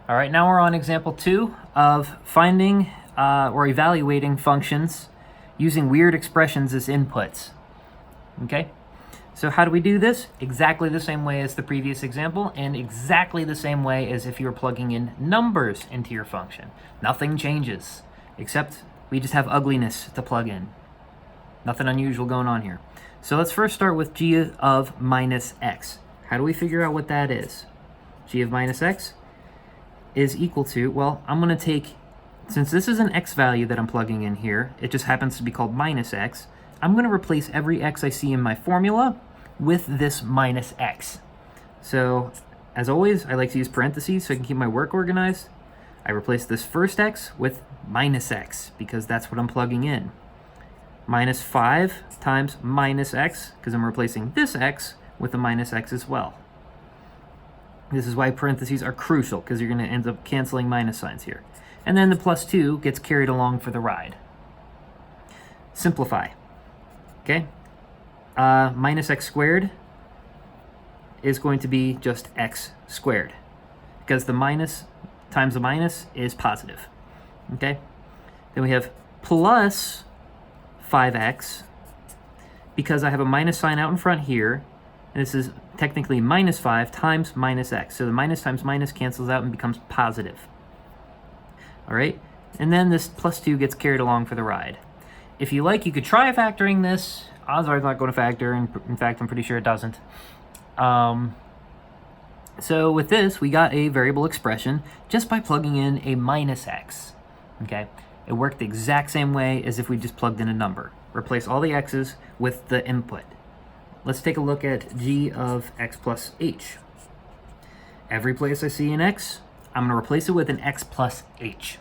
All right, now we're on example 2 of finding or evaluating functions using weird expressions as inputs. Okay, so how do we do this? Exactly the same way as the previous example, and exactly the same way as if you were plugging in numbers into your function. Nothing changes, except we just have ugliness to plug in. Nothing unusual going on here. So let's first start with g of minus x. How do we figure out what that is? G of minus x is equal to, well, I'm going to take, since this is an x value that I'm plugging in here, it just happens to be called minus x, I'm going to replace every x I see in my formula with this minus x. So, as always, I like to use parentheses so I can keep my work organized. I replace this first x with minus x, because that's what I'm plugging in. Minus 5 times minus x, because I'm replacing this x with the minus x as well. This is why parentheses are crucial, because you're going to end up canceling minus signs here. And then the plus 2 gets carried along for the ride. Simplify. Okay? Minus x squared is going to be just x squared, because the minus times the minus is positive. Okay? Then we have plus 5x, because I have a minus sign out in front here, and this is technically minus 5 times minus x. So the minus times minus cancels out and becomes positive. All right? And then this plus 2 gets carried along for the ride. If you like, you could try factoring this. Odds are it's not going to factor, and in fact, I'm pretty sure it doesn't. So with this, we got a variable expression just by plugging in a minus x. Okay? It worked the exact same way as if we just plugged in a number. Replace all the x's with the input. Let's take a look at g of x plus h. Every place I see an x, I'm going to replace it with an x plus h.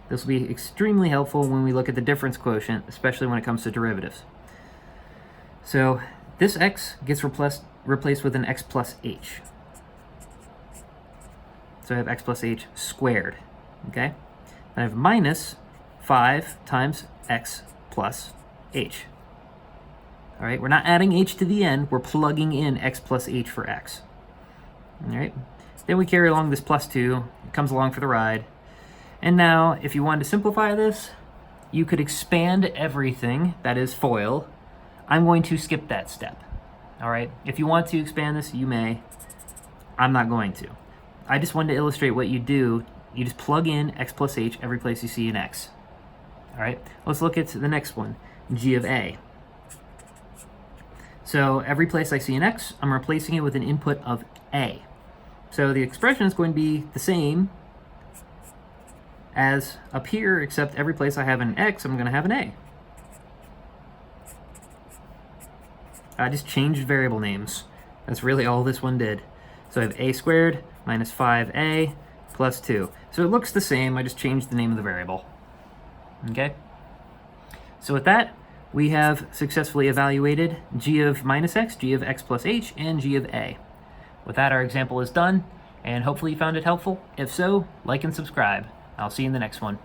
This will be extremely helpful when we look at the difference quotient, especially when it comes to derivatives. So this x gets replaced with an x plus h. So I have x plus h squared. Okay? I have minus 5 times x plus h. All right, we're not adding h to the end, we're plugging in x plus h for x. All right, then we carry along this plus 2, it comes along for the ride. And now, if you wanted to simplify this, you could expand everything, that is FOIL. I'm going to skip that step. All right, if you want to expand this, you may. I'm not going to. I just wanted to illustrate what you do. You just plug in x plus h every place you see an x. All right, let's look at the next one, g of a. So every place I see an x, I'm replacing it with an input of a. So the expression is going to be the same as up here, except every place I have an x, I'm going to have an a. I just changed variable names. That's really all this one did. So I have a squared minus 5a plus 2. So it looks the same, I just changed the name of the variable. Okay? So with that, we have successfully evaluated g of minus x, g of x plus h, and g of a. With that, our example is done, and hopefully you found it helpful. If so, like and subscribe. I'll see you in the next one.